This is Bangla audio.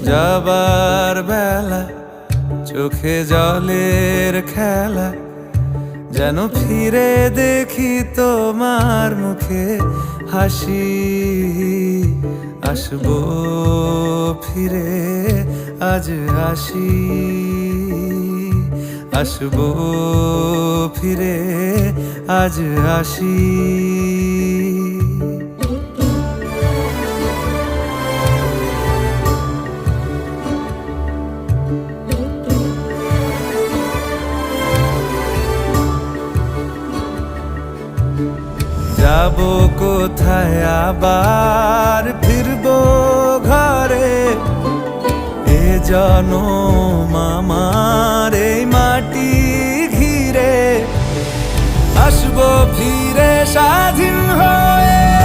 যাবার বেলা চোখে জলের খেলা, যেন ফিরে দেখি তোমার মুখে হাসি। আসবো ফিরে আজ আসি, আসবো ফিরে আজ আসি। যাবো কোথায় আবার ফিরবো ঘরে, এ জনম আমার এই মাটি ঘিরে। আসবো ফিরে স্বাধীন হয়ে।